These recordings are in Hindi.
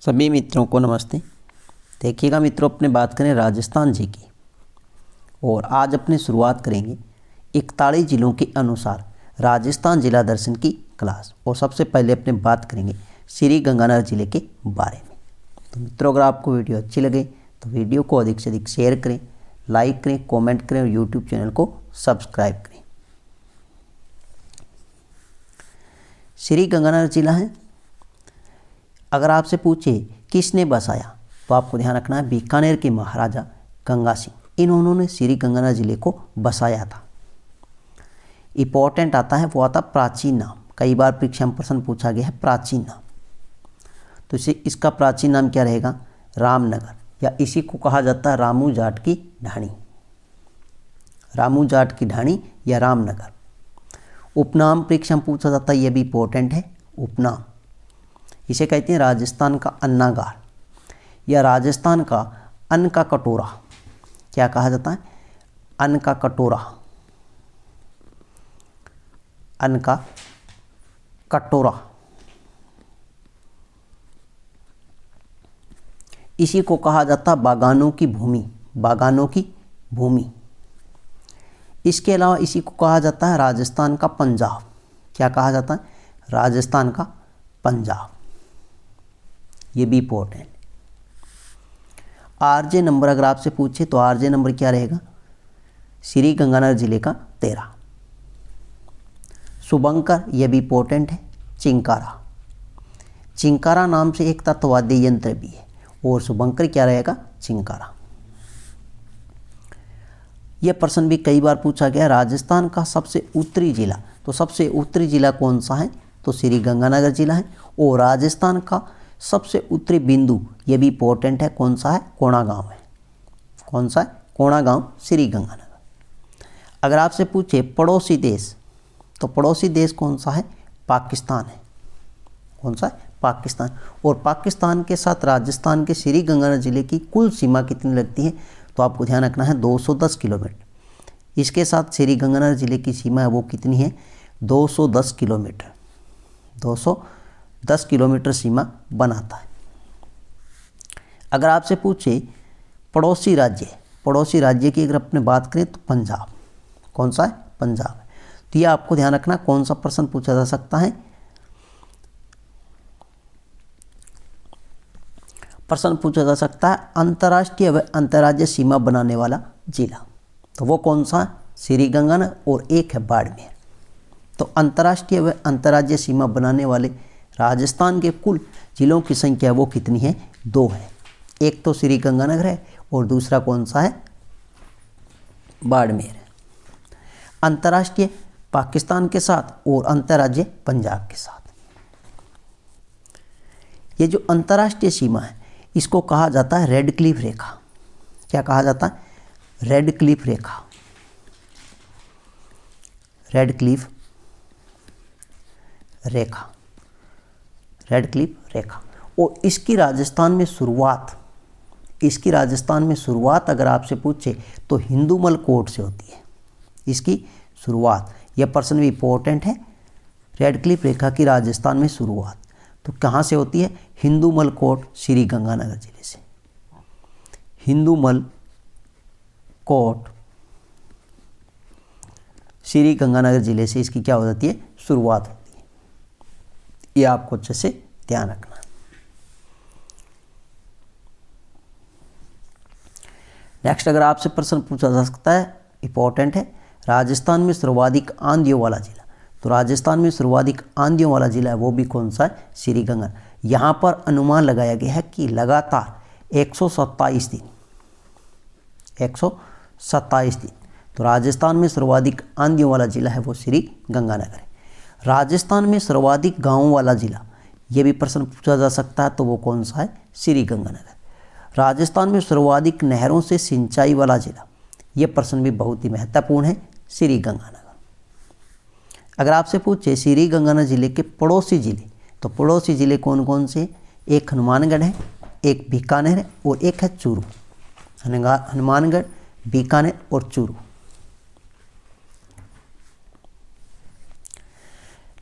सभी मित्रों को नमस्ते। देखिएगा मित्रों, अपने बात करें राजस्थान जी की, और आज अपनी शुरुआत करेंगे 41 जिलों के अनुसार राजस्थान जिला दर्शन की क्लास। और सबसे पहले अपने बात करेंगे श्री गंगानगर जिले के बारे में। तो मित्रों, अगर आपको वीडियो अच्छी लगे तो वीडियो को अधिक से अधिक शेयर करें, लाइक करें, कमेंट करें और यूट्यूब चैनल को सब्सक्राइब करें। श्री गंगानगर जिला है, अगर आपसे पूछे किसने बसाया तो आपको ध्यान रखना है बीकानेर के महाराजा गंगा सिंह, इन्होंने श्री गंगानगर जिले को बसाया था। इंपॉर्टेंट आता है वो आता प्राचीन नाम, कई बार परीक्षा में प्रश्न पूछा गया है प्राचीन नाम। तो इसका प्राचीन नाम क्या रहेगा? रामनगर, या इसी को कहा जाता है रामू जाट की ढाणी, रामू जाट की ढाणी या रामनगर। उपनाम परीक्षा में पूछा जाता है, यह भी इंपॉर्टेंट है। उपनाम इसे कहते हैं राजस्थान का अन्नागार या राजस्थान का अन्न का कटोरा। क्या कहा जाता है? अन्न का कटोरा, अन्न का कटोरा। इसी को कहा जाता बागानों की भूमि, बागानों की भूमि। इसके अलावा इसी को कहा जाता है राजस्थान का पंजाब। क्या कहा जाता है? राजस्थान का पंजाब, ये भी इंपॉर्टेंट। आरजे नंबर अगर आपसे पूछे तो आरजे नंबर क्या रहेगा? श्री गंगानगर जिले का 13। शुभंकर, यह भी इंपॉर्टेंट है। चिंकारा, चिंकारा नाम से एक तत्ववाद्य यंत्र भी है, और शुभंकर क्या रहेगा? चिंकारा। यह प्रश्न भी कई बार पूछा गया, राजस्थान का सबसे उत्तरी जिला। तो सबसे उत्तरी जिला कौन सा है? तो श्री गंगानगर जिला है। और राजस्थान का सबसे उत्तरी बिंदु, यह भी इंपॉर्टेंट है, कौन सा है? कोणागांव है। कौन सा है? कोणागांव, श्री गंगानगर। अगर आपसे पूछे पड़ोसी देश, तो पड़ोसी देश कौन सा है? पाकिस्तान है। कौन सा है? पाकिस्तान। और पाकिस्तान के साथ राजस्थान के श्री गंगानगर जिले की कुल सीमा कितनी लगती है? तो आपको ध्यान रखना है 210 किलोमीटर। इसके साथ श्री गंगानगर जिले की सीमा है वो कितनी है? 210 किलोमीटर। 210 किलोमीटर सीमा बनाता है। अगर आपसे पूछे पड़ोसी राज्य, पड़ोसी राज्य की अगर अपने बात करें तो पंजाब। कौन सा है? पंजाब है। तो यह आपको ध्यान रखना, कौन सा प्रश्न पूछा जा सकता है? प्रश्न पूछा जा सकता है अंतर्राष्ट्रीय व अंतर्राज्यीय सीमा बनाने वाला जिला। तो वो कौन सा है? श्री गंगानगर, और एक है बाड़मेर। तो अंतर्राष्ट्रीय व अंतर्राज्यीय सीमा बनाने वाले राजस्थान के कुल जिलों की संख्या वो कितनी है? 2 है। एक तो श्री गंगानगर है और दूसरा कौन सा है? बाड़मेर है। अंतर्राष्ट्रीय पाकिस्तान के साथ और अंतर्राज्यीय पंजाब के साथ। ये जो अंतर्राष्ट्रीय सीमा है इसको कहा जाता है रेड क्लिफ रेखा। क्या कहा जाता है? रेड क्लिफ रेखा, रेड क्लिफ रेखा, रेड क्लिफ रेखा। और इसकी राजस्थान में शुरुआत, इसकी राजस्थान में शुरुआत अगर आपसे पूछे तो हिंदूमल कोट से होती है। इसकी शुरुआत, यह प्रश्न भी इंपॉर्टेंट है। रेड क्लिफ रेखा की राजस्थान में शुरुआत तो कहाँ से होती है? हिंदूमल कोट, श्री गंगानगर जिले से। हिंदूमल कोट, श्री गंगानगर जिले से इसकी क्या हो जाती है? शुरुआत होती है। ये आपको अच्छे से ध्यान रखना है। नेक्स्ट अगर आपसे प्रश्न पूछा जा सकता है, इंपॉर्टेंट है, राजस्थान में सर्वाधिक आंधियों वाला जिला। तो राजस्थान में सर्वाधिक आंधियों वाला जिला है वो भी कौन सा है? श्री गंगानगर। यहाँ पर अनुमान लगाया गया है कि लगातार 127 दिन, 127 दिन। तो राजस्थान में सर्वाधिक आंधियों वाला जिला है वो श्री गंगानगर है। राजस्थान में सर्वाधिक गांवों वाला जिला, ये भी प्रश्न पूछा जा सकता है, तो वो कौन सा है? श्री गंगानगर। राजस्थान में सर्वाधिक नहरों से सिंचाई वाला जिला, ये प्रश्न भी बहुत ही महत्वपूर्ण है, श्री गंगानगर। अगर आपसे पूछे श्री गंगानगर जिले के पड़ोसी जिले, तो पड़ोसी जिले कौन कौन से? एक हनुमानगढ़ है, एक बीकानेर है और एक है चूरू। हनुमानगढ़, बीकानेर और चूरू।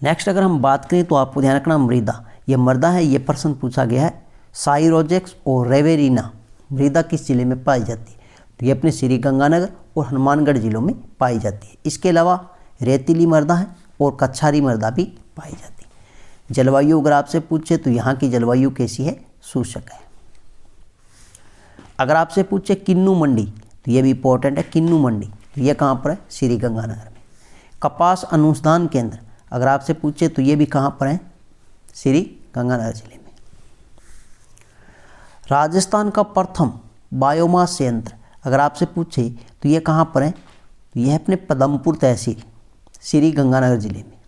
नेक्स्ट अगर हम बात करें तो आपको ध्यान रखना मृदा, ये मृदा है, ये प्रश्न पूछा गया है साइरोजेक्स और रेवेरिना मृदा किस जिले में पाई जाती है? तो ये अपने श्री गंगानगर और हनुमानगढ़ जिलों में पाई जाती है। इसके अलावा रेतीली मृदा है और कच्छारी मृदा भी पाई जाती है। जलवायु अगर आपसे पूछे तो यहाँ की जलवायु कैसी है? शुष्क है। अगर आपसे पूछे किन्नू मंडी, तो ये भी इंपॉर्टेंट है। किन्नू मंडी तो ये कहाँ पर है? श्री गंगानगर में। कपास अनुसंधान केंद्र अगर आपसे पूछे तो ये भी कहाँ पर है? श्री गंगानगर जिले में। राजस्थान का प्रथम बायोमास संयंत्र अगर आपसे पूछे तो ये कहाँ पर है? तो यह अपने पदमपुर तहसील श्री गंगानगर जिले में।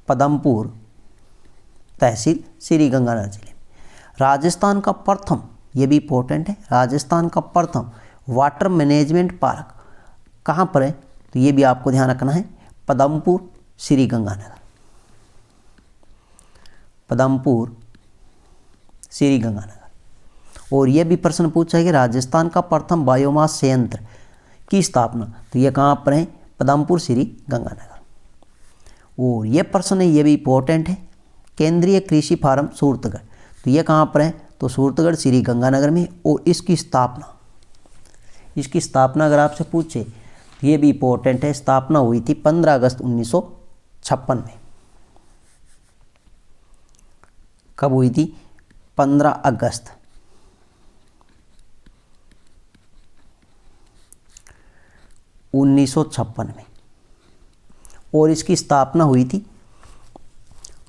पदमपुर तहसील श्री गंगानगर जिले में। राजस्थान का प्रथम, ये भी इंपॉर्टेंट है, राजस्थान का प्रथम वाटर मैनेजमेंट पार्क कहाँ पर है? तो ये भी आपको ध्यान रखना है, पदमपुर श्री गंगानगर। पदमपुर श्री गंगानगर। और ये भी प्रश्न पूछा है कि राजस्थान का प्रथम बायोमास संयंत्र की स्थापना, तो ये कहाँ पर है? पदमपुर श्री गंगानगर। और ये प्रश्न है, ये भी इंपॉर्टेंट है, केंद्रीय कृषि फार्म सूरतगढ़, तो ये कहाँ पर है? तो सूरतगढ़ श्री गंगानगर में। और इसकी स्थापना अगर आपसे पूछे तो ये भी इंपॉर्टेंट है, स्थापना हुई थी 15 अगस्त 1956 में। कब हुई थी? 15 अगस्त 1956 में। और इसकी स्थापना हुई थी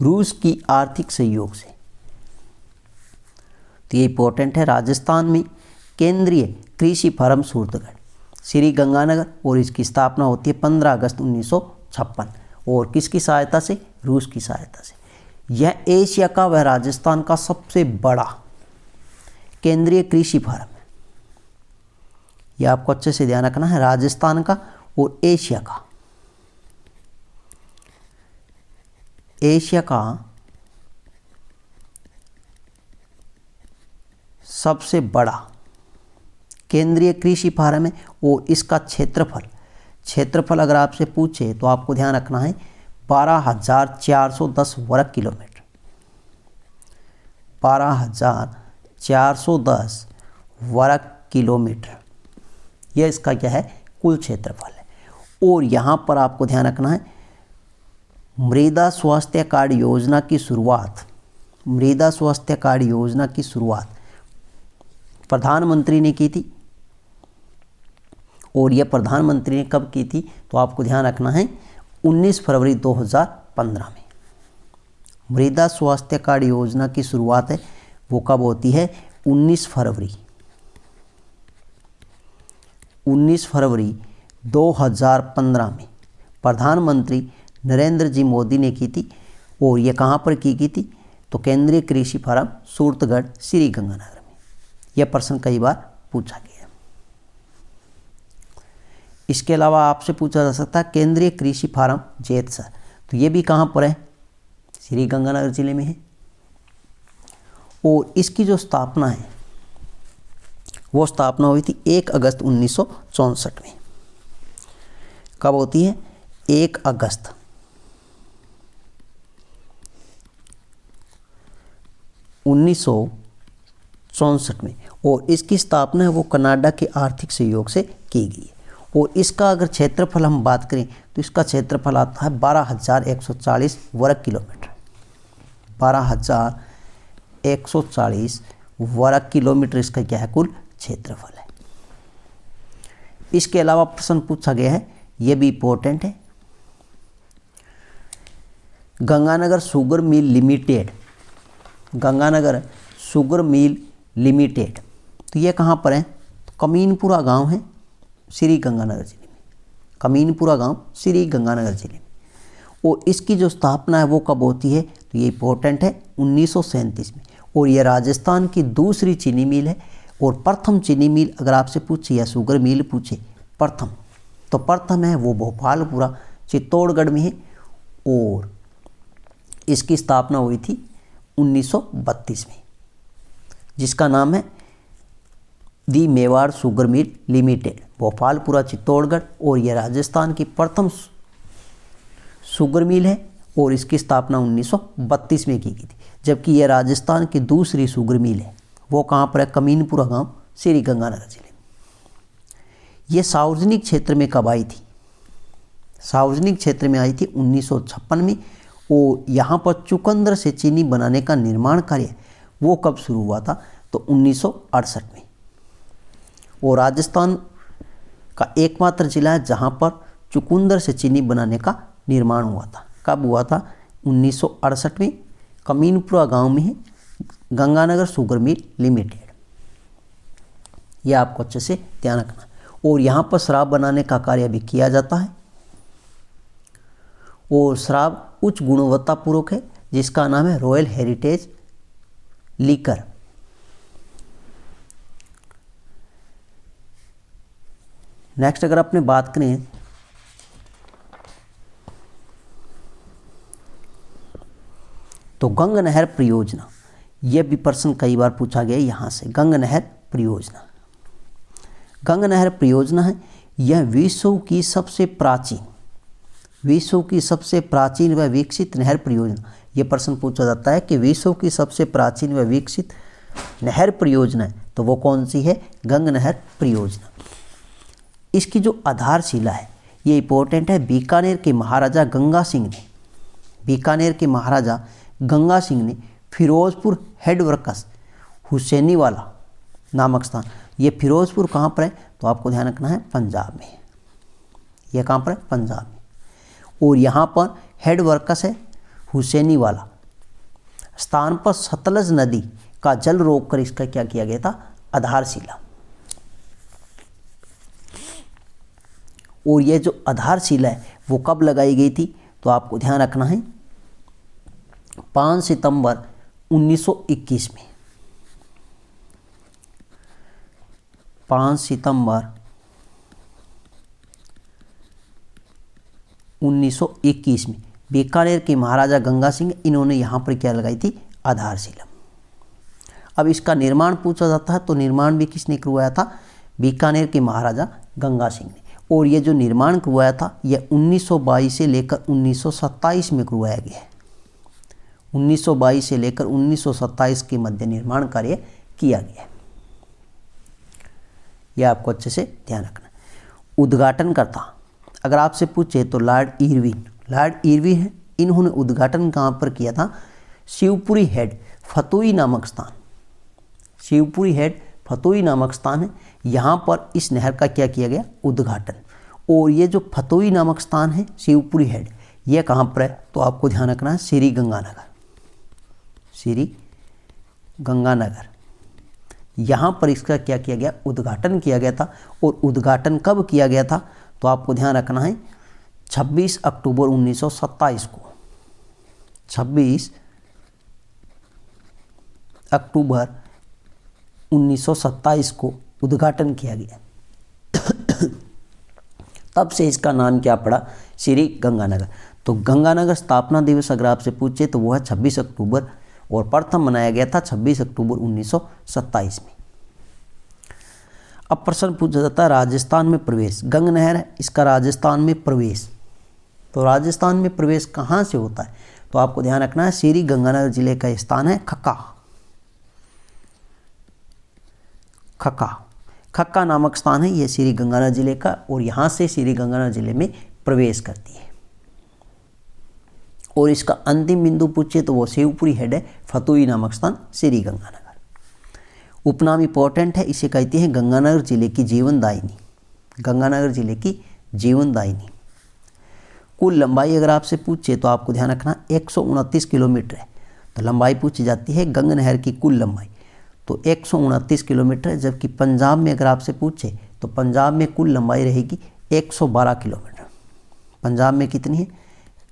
रूस की आर्थिक सहयोग से। तो ये इंपॉर्टेंट है, राजस्थान में केंद्रीय कृषि फार्म सूरतगढ़ श्री गंगानगर, और इसकी स्थापना होती है 15 अगस्त 1956। और किसकी सहायता से? रूस की सहायता से। यह एशिया का व राजस्थान का सबसे बड़ा केंद्रीय कृषि फार्म है। यह आपको अच्छे से ध्यान रखना है, राजस्थान का और एशिया का सबसे बड़ा केंद्रीय कृषि फार्म है। और इसका क्षेत्रफल अगर आपसे पूछे तो आपको ध्यान रखना है 12,410 वर्ग किलोमीटर। 12,410 वर्ग किलोमीटर यह इसका क्या है? कुल क्षेत्रफल है। और यहाँ पर आपको ध्यान रखना है, मृदा स्वास्थ्य कार्ड योजना की शुरुआत प्रधानमंत्री ने की थी। और यह प्रधानमंत्री ने कब की थी? तो आपको ध्यान रखना है 19 फरवरी 2015 में। मृदा स्वास्थ्य कार्ड योजना की शुरुआत है वो कब होती है? 19 फरवरी 2015 में प्रधानमंत्री नरेंद्र जी मोदी ने की थी। और ये कहाँ पर की थी? तो केंद्रीय कृषि फार्म सूरतगढ़ श्री गंगानगर में। यह प्रश्न कई बार पूछा गया। इसके अलावा आपसे पूछा जा सकता है केंद्रीय कृषि फार्म जेतसर, तो ये भी कहाँ पर है? श्री गंगानगर जिले में है। और इसकी जो स्थापना है वो स्थापना हुई थी 1 अगस्त 1964 में। कब होती है? 1 अगस्त 1964 में। और इसकी स्थापना है वो कनाडा के आर्थिक सहयोग से की गई है। और इसका अगर क्षेत्रफल हम बात करें तो इसका क्षेत्रफल आता है 12,140 वर्ग किलोमीटर। 12,140 वर्ग किलोमीटर इसका क्या है? कुल क्षेत्रफल है। इसके अलावा प्रश्न पूछा गया है, यह भी इंपॉर्टेंट है, गंगानगर शुगर मिल लिमिटेड, तो ये कहाँ पर है? तो कमीनपुरा गांव है श्री गंगानगर जिले में। कमीनपुरा गांव श्री गंगानगर जिले में। और इसकी जो स्थापना है वो कब होती है? तो ये इंपॉर्टेंट है 1937 में। और ये राजस्थान की दूसरी चीनी मिल है। और प्रथम चीनी मिल अगर आपसे पूछे या शुगर मिल पूछे प्रथम, तो प्रथम है वो भोपालपुरा चित्तौड़गढ़ में है। और इसकी स्थापना हुई थी 1932 में, जिसका नाम है the Mewar sugar mill limited, Bhopalpura Chittorgarh. और यह राजस्थान की प्रथम शुगर मिल है। और इसकी स्थापना 1932 में की गई थी। जबकि यह राजस्थान की दूसरी शुगर मिल है, वो कहाँ पर है? कमीनपुरा गांव, श्री गंगानगर जिले में। ये सार्वजनिक क्षेत्र में कब आई थी? सार्वजनिक क्षेत्र में आई थी 1956 में। और यहाँ पर चुकंदर से चीनी बनाने का निर्माण कार्य वो कब शुरू हुआ था? तो 1968 में। और राजस्थान का एकमात्र जिला है जहाँ पर चुकंदर से चीनी बनाने का निर्माण हुआ था। कब हुआ था? 1968 में। कमीनपुरा गांव में है गंगानगर शुगर मिल लिमिटेड। यह आपको अच्छे से ध्यान रखना। और यहाँ पर शराब बनाने का कार्य भी किया जाता है और शराब उच्च गुणवत्तापूर्वक है जिसका नाम है रॉयल हेरिटेज लीकर। नेक्स्ट अगर अपने बात करें तो गंगा नहर परियोजना, यह भी प्रश्न कई बार पूछा गया यहाँ से। गंगा नहर परियोजना, गंगा नहर परियोजना है, यह विश्व की सबसे प्राचीन व विकसित नहर परियोजना। यह प्रश्न पूछा जाता है कि विश्व की सबसे प्राचीन व विकसित नहर परियोजना है तो वो कौन सी है? गंगा नहर परियोजना। इसकी जो आधारशिला है ये इंपॉर्टेंट है। बीकानेर के महाराजा गंगा सिंह ने फिरोजपुर हेडवर्क्स हुसैनीवाला नामक स्थान, ये फिरोजपुर कहाँ पर है? तो आपको ध्यान रखना है पंजाब में। यह कहाँ पर है? पंजाब में। और यहाँ पर हेडवर्क्स है हुसैनीवाला स्थान पर सतलज नदी का जल रोककर इसका क्या किया गया था? आधारशिला। और ये जो आधारशिला है वो कब लगाई गई थी? तो आपको ध्यान रखना है 5 सितंबर 1921 में। 5 सितंबर 1921 में बीकानेर के महाराजा गंगा सिंह, इन्होंने यहाँ पर क्या लगाई थी? आधारशिला। अब इसका निर्माण पूछा जाता है तो निर्माण भी किसने करवाया था? बीकानेर के महाराजा गंगा सिंह ने। और ये जो निर्माण करवाया था यह 1922 से लेकर 1927 में करवाया गया है। 1922 से लेकर 1927 के मध्य निर्माण कार्य किया गया है। यह आपको अच्छे से ध्यान रखना। उद्घाटनकर्ता अगर आपसे पूछे तो लॉर्ड इरविन है। इन्होंने उद्घाटन कहाँ पर किया था? शिवपुरी हेड फतोई नामक स्थान। शिवपुरी हेड फतोई नामक स्थान है, यहाँ पर इस नहर का क्या किया गया? उद्घाटन। और ये जो फतोई नामक स्थान है शिवपुरी हेड, यह कहाँ पर है? तो आपको ध्यान रखना है श्री गंगानगर। यहाँ पर इसका क्या किया गया? उद्घाटन किया गया था। और उद्घाटन कब किया गया था? तो आपको ध्यान रखना है 26 अक्टूबर 1927 को। 26 अक्टूबर 1927 को उद्घाटन किया गया। तब से इसका नाम क्या पड़ा? श्री गंगानगर। तो गंगानगर स्थापना दिवस अगर आपसे पूछे तो वो है 26 अक्टूबर और प्रथम मनाया गया था 26 अक्टूबर 1927 में। अब प्रश्न पूछा जाता है राजस्थान में प्रवेश। गंगा नहर है, इसका राजस्थान में प्रवेश। तो राजस्थान में प्रवेश कहाँ से होता है? तो आपको ध्यान रखना है श्री गंगानगर जिले का स्थान है खक्का नामक स्थान है यह श्री गंगानगर जिले का। और यहाँ से श्री गंगानगर जिले में प्रवेश करती है। और इसका अंतिम बिंदु पूछे तो वो शिवपुरी हेड है फतोई नामक स्थान श्री गंगानगर। उपनाम इंपॉर्टेंट है, इसे कहते हैं गंगानगर जिले की जीवनदायिनी। कुल लंबाई अगर आपसे पूछे तो आपको ध्यान रखना 129 किलोमीटर है। तो लंबाई पूछी जाती है गंगा नहर की कुल लंबाई, तो 129 किलोमीटर है। जबकि पंजाब में अगर आपसे पूछे तो पंजाब में कुल लंबाई रहेगी 112 किलोमीटर। पंजाब में कितनी है?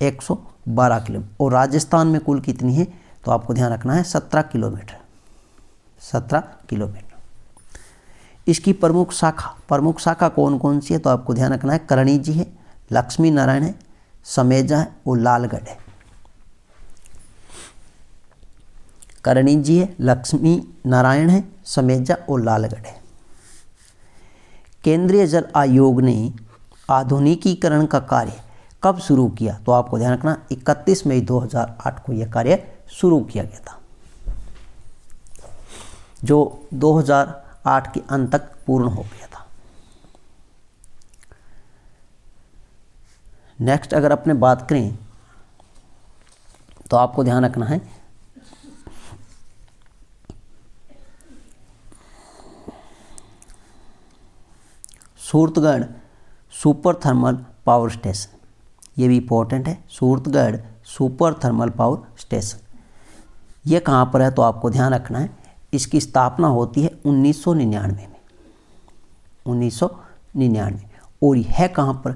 112 किलोमीटर। और राजस्थान में कुल कितनी है? तो आपको ध्यान रखना है 17 किलोमीटर। इसकी प्रमुख शाखा कौन कौन सी है? तो आपको ध्यान रखना है करणी जी है, लक्ष्मी नारायण है, समेजा है और लालगढ़ है। करणी जी है, लक्ष्मी नारायण है, समेजा और लालगढ़ है। केंद्रीय जल आयोग ने आधुनिकीकरण का कार्य कब शुरू किया? तो आपको ध्यान रखना 31 मई 2008 को यह कार्य शुरू किया गया था, जो 2008 के अंत तक पूर्ण हो गया था। नेक्स्ट अगर अपने बात करें तो आपको ध्यान रखना है Suratgarh super thermal power station, ये भी इंपॉर्टेंट है। Suratgarh super thermal power station ये कहाँ पर है? तो आपको ध्यान रखना है इसकी स्थापना होती है 1999 में, 1999। और यह कहाँ पर?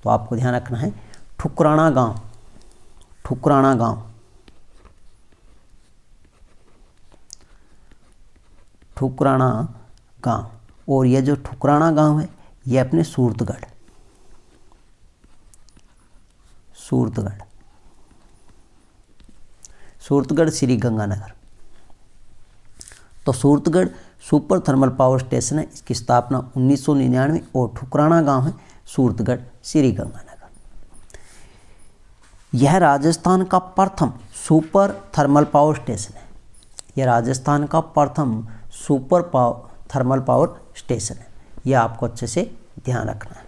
तो आपको ध्यान रखना है ठुकराना गांव, ठुकराना गांव, ठुकराना गांव। और यह जो ठुकराना गांव है यह अपने सूरतगढ़, सूरतगढ़, सूरतगढ़ श्री गंगानगर। तो Suratgarh super thermal power station है, इसकी स्थापना 1999 और ठुकराना गांव है सूरतगढ़ श्री गंगानगर। यह राजस्थान का प्रथम सुपर थर्मल पावर स्टेशन है, यह राजस्थान का प्रथम सुपर थर्मल पावर स्टेशन है, यह आपको अच्छे से ध्यान रखना है।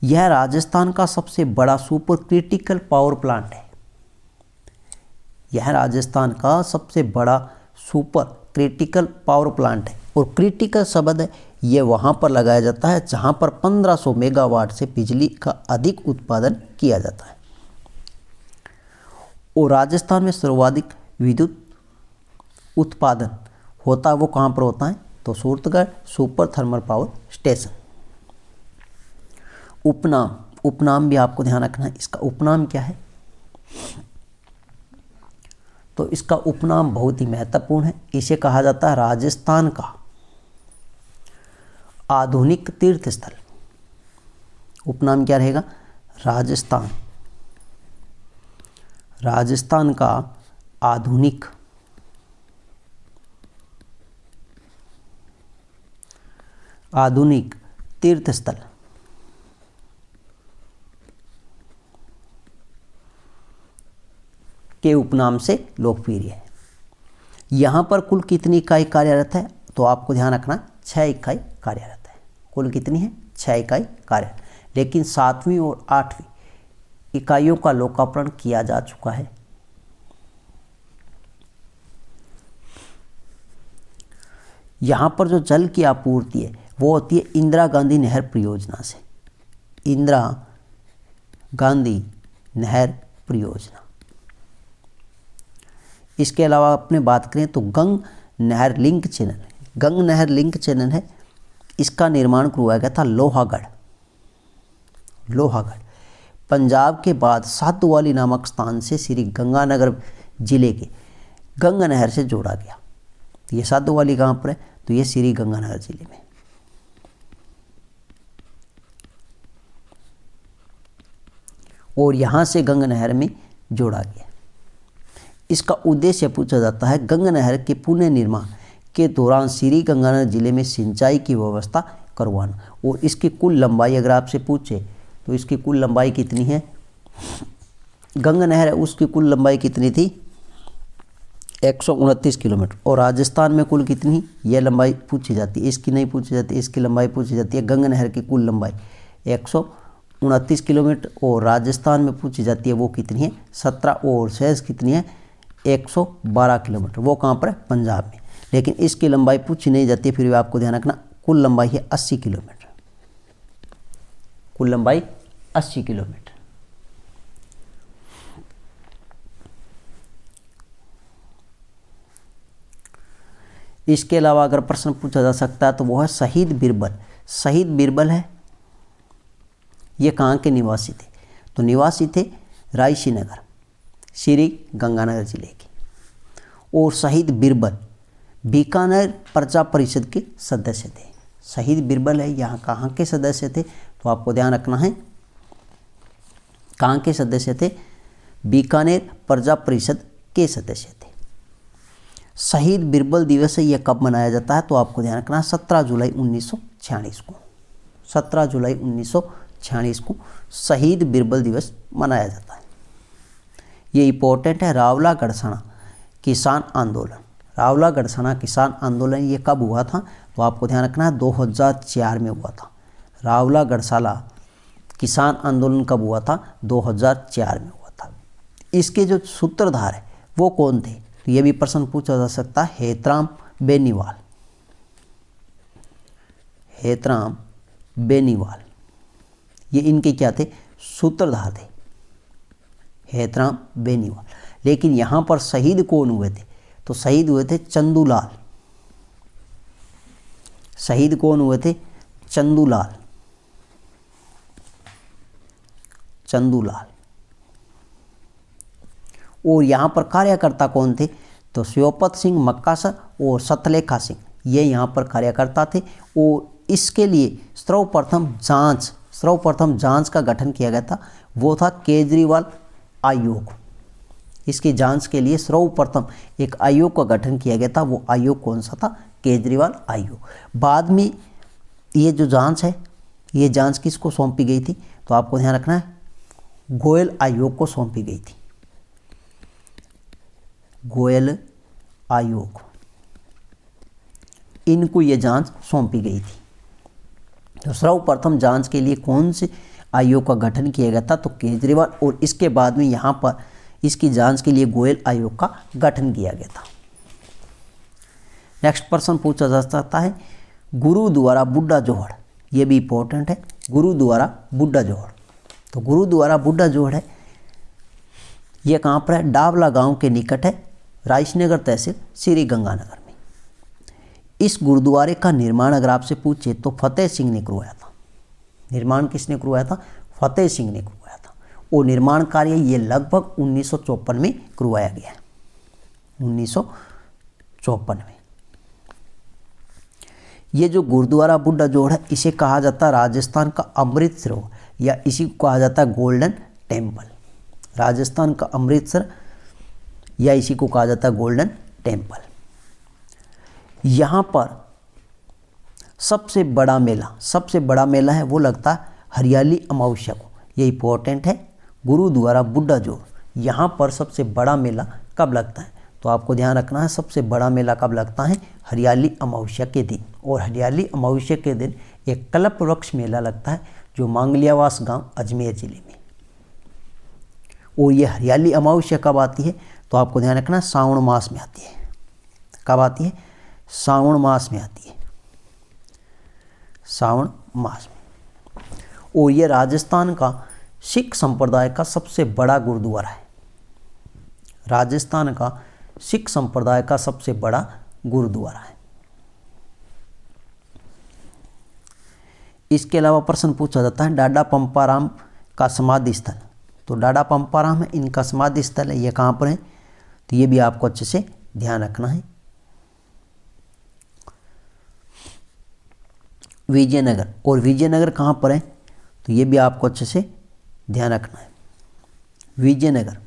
यह राजस्थान का सबसे बड़ा सुपर क्रिटिकल पावर प्लांट है, यह राजस्थान का सबसे बड़ा सुपर क्रिटिकल पावर प्लांट है। और क्रिटिकल शब्द है ये वहाँ पर लगाया जाता है जहाँ पर 1500 मेगावाट से बिजली का अधिक उत्पादन किया जाता है। और राजस्थान में सर्वाधिक विद्युत उत्पादन होता है वो कहाँ पर होता है? तो Suratgarh super thermal power station. उपनाम, उपनाम भी आपको ध्यान रखना है, इसका उपनाम क्या है? तो इसका उपनाम बहुत ही महत्वपूर्ण है, इसे कहा जाता है राजस्थान का आधुनिक तीर्थ स्थल। उपनाम क्या रहेगा? राजस्थान, राजस्थान का आधुनिक आधुनिक तीर्थ स्थल। के उपनाम से लोकप्रिय है। यहाँ पर कुल कितनी इकाई कार्यरत है? तो आपको ध्यान रखना 6 इकाई कार्यरत है। कुल कितनी है? 6 इकाई कार्यरत। लेकिन 7वीं और 8वीं इकाइयों का लोकार्पण किया जा चुका है। यहाँ पर जो जल की आपूर्ति है वो होती है इंदिरा गांधी नहर परियोजना से, इंदिरा गांधी नहर परियोजना। इसके अलावा अपने बात करें तो गंग नहर लिंक चैनल, गंग नहर लिंक चैनल है, इसका निर्माण करवाया गया था लोहागढ़, लोहागढ़ पंजाब के बाद साधुवाली नामक स्थान से श्री गंगानगर जिले के गंग नहर से जोड़ा गया। ये साधुवाली कहाँ पर है? तो ये श्री गंगानगर जिले में। और यहाँ से गंग नहर में जोड़ा गया। इसका उद्देश्य पूछा जाता है गंग नहर के पुनः निर्माण के दौरान श्री गंगानगर जिले में सिंचाई की व्यवस्था करवाना। और इसकी कुल लंबाई अगर आपसे पूछे तो इसकी कुल लंबाई कितनी है? गंग नहर है उसकी कुल लंबाई कितनी थी? 129 किलोमीटर। और राजस्थान में कुल कितनी यह लंबाई पूछी जाती है? इसकी नहीं पूछी जाती, इसकी लंबाई पूछी जाती है। गंग नहर की कुल लंबाई 129 किलोमीटर और राजस्थान में पूछी जाती है वो कितनी है? 17। और शेष कितनी है? 112 किलोमीटर। वो कहाँ पर है? पंजाब में। लेकिन इसकी लंबाई पूछी नहीं जाती, फिर भी आपको ध्यान रखना कुल लंबाई है 80 किलोमीटर, कुल लंबाई 80 किलोमीटर। इसके अलावा अगर प्रश्न पूछा जा सकता है तो वो है शहीद बीरबल। शहीद बीरबल है ये कहाँ के निवासी थे? तो निवासी थे रायसी नगर, श्री गंगानगर जिले के। और शहीद बीरबल बीकानेर प्रजा परिषद के सदस्य थे। शहीद बीरबल है यहाँ कहाँ के सदस्य थे? तो आपको ध्यान रखना है कहाँ के सदस्य थे? बीकानेर प्रजा परिषद के सदस्य थे। शहीद बीरबल दिवस है यह कब मनाया जाता है? तो आपको ध्यान रखना 17 जुलाई 1946 को, 17 जुलाई 1946 26 को शहीद बिरबल दिवस मनाया जाता है। ये इम्पोर्टेंट है। रावला गढ़सना किसान आंदोलन, रावला गढ़सना किसान आंदोलन ये कब हुआ था, तो आपको ध्यान रखना है 2004 में हुआ था। रावला गढ़साला किसान आंदोलन कब हुआ था, 2004 में हुआ था। इसके जो सूत्रधार है वो कौन थे, तो ये भी प्रश्न पूछा जा सकता है। हेतराम बेनीवाल, हेतराम बेनीवाल ये इनके क्या थे, सूत्रधार थे, हेतराम बेनीवाल। लेकिन यहाँ पर शहीद कौन हुए थे, तो शहीद हुए थे चंदूलाल। शहीद कौन हुए थे, चंदूलाल, चंदूलाल। और यहाँ पर कार्यकर्ता कौन थे, तो शिवपत सिंह मक्कासर और सतलेखा सिंह ये यहाँ पर कार्यकर्ता थे। और इसके लिए सर्वप्रथम जांच का गठन किया गया था, वो था केजरीवाल आयोग। इसकी जांच के लिए सर्वप्रथम एक आयोग का गठन किया गया था, वो आयोग कौन सा था, केजरीवाल आयोग। बाद में ये जो जांच है, ये जांच किसको सौंपी गई थी, तो आपको ध्यान रखना है गोयल आयोग को सौंपी गई थी, गोयल आयोग, इनको ये जांच सौंपी गई थी। तो सर्वप्रथम जांच के लिए कौन से आयोग का गठन किया गया था, तो केजरीवाल। और इसके बाद में यहाँ पर इसकी जांच के लिए गोयल आयोग का गठन किया गया था। नेक्स्ट प्रश्न पूछा जा सकता है गुरुद्वारा बुड्ढा जोहड़, ये भी इंपॉर्टेंट है। गुरुद्वारा बुड्ढा जोहड़, तो गुरुद्वारा बुड्ढा जोहड़ है ये कहाँ पर है, डावला गांव के निकट है, राजनगर तहसील श्री गंगानगर में। इस गुरुद्वारे का निर्माण अगर आपसे पूछे तो फतेह सिंह ने करवाया था। निर्माण किसने करवाया था, फतेह सिंह ने करवाया था। और निर्माण कार्य ये लगभग 1954 में करवाया गया है, 1954 में। ये जो गुरुद्वारा बुड्ढा जोहड़ है इसे कहा जाता है राजस्थान का अमृत सरोवर, या इसी को कहा जाता है गोल्डन टेम्पल। राजस्थान का अमृतसर या इसी को कहा जाता है गोल्डन टेम्पल। यहाँ पर सबसे बड़ा मेला है वो लगता है हरियाली अमावस्या को, ये इंपॉर्टेंट है। गुरुद्वारा बुड्ढा जोहड़ यहाँ पर सबसे बड़ा मेला कब लगता है, तो आपको ध्यान रखना है सबसे बड़ा मेला कब लगता है, हरियाली अमावस्या के दिन। और हरियाली अमावस्या के दिन एक कल्प वृक्ष मेला लगता है जो मांगलियावास गांव अजमेर जिले में। और ये हरियाली अमावस्या कब आती है, तो आपको ध्यान रखना श्रावण मास में आती है। कब आती है, श्रावण मास में आती है, श्रावण मास में। और ये राजस्थान का सिख संप्रदाय का सबसे बड़ा गुरुद्वारा है, राजस्थान का सिख संप्रदाय का सबसे बड़ा गुरुद्वारा है। इसके अलावा प्रश्न पूछा जाता है डाडा पंपाराम का समाधि स्थल, तो डाडा पंपाराम है इनका समाधि स्थल है, ये कहाँ पर है, तो ये भी आपको अच्छे से ध्यान रखना है, विजयनगर। और विजयनगर कहाँ पर है, तो ये भी आपको अच्छे से ध्यान रखना है, विजयनगर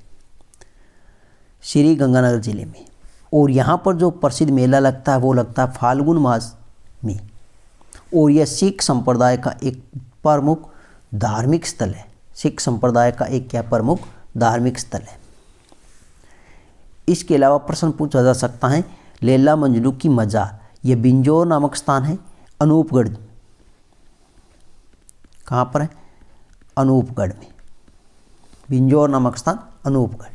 श्री गंगानगर जिले में। और यहाँ पर जो प्रसिद्ध मेला लगता है वो लगता है फाल्गुन मास में। और यह सिख संप्रदाय का एक प्रमुख धार्मिक स्थल है, सिख संप्रदाय का एक क्या प्रमुख धार्मिक स्थल है। इसके अलावा प्रश्न पूछा जा सकता है लैला मजनू की मजार, यह बिंजौर नामक स्थान है अनूपगढ़, कहाँ पर है, अनूपगढ़ में, बिंजौर नामक स्थान अनूपगढ़।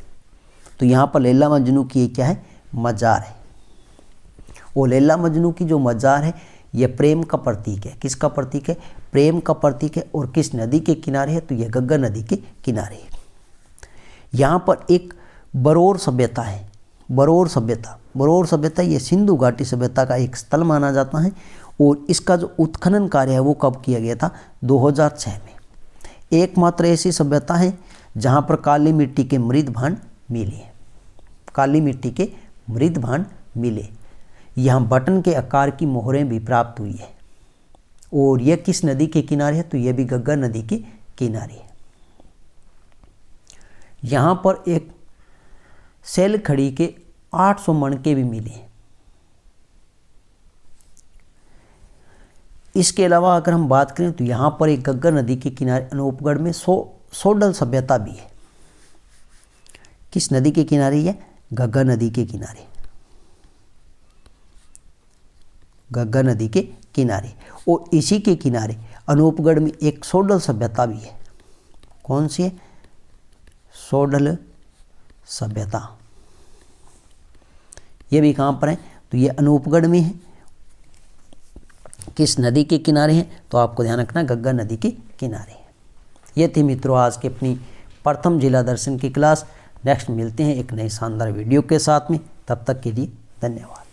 तो यहाँ पर लैला मजनू की क्या है, मजार है। और लैला मजनू की जो मजार है यह प्रेम का प्रतीक है, किसका प्रतीक है, प्रेम का प्रतीक है। और किस नदी के किनारे है, तो यह गग्गा नदी के किनारे है। यहाँ पर एक बरौर सभ्यता है, बरौर सभ्यता ये सिंधु घाटी सभ्यता का एक स्थल माना जाता है। और इसका जो उत्खनन कार्य है वो कब किया गया था, 2006 में। एकमात्र ऐसी सभ्यता है जहाँ पर काली मिट्टी के मृद भांड मिले, काली मिट्टी के मृद भांड मिले। यहाँ बटन के आकार की मोहरें भी प्राप्त हुई है। और यह किस नदी के किनारे है, तो यह भी गग्गा नदी के किनारे है। यहाँ पर एक सेल खड़ी के 800 मणके भी मिले हैं। इसके अलावा अगर हम बात करें तो यहाँ पर एक घग्गर नदी के किनारे अनूपगढ़ में सोडल सभ्यता भी है। किस नदी के किनारे है? घग्गर नदी के किनारे, घग्गर नदी के किनारे। और इसी के किनारे अनूपगढ़ में एक सोडल सभ्यता भी है। कौन सी है? सोडल सभ्यता। ये भी कहाँ पर है? तो ये अनूपगढ़ में है। किस नदी के किनारे है? तो आपको ध्यान रखना घग्गर नदी के किनारे है। ये थी मित्रों आज की अपनी प्रथम जिला दर्शन की क्लास। नेक्स्ट मिलते हैं एक नई शानदार वीडियो के साथ में। तब तक के लिए धन्यवाद।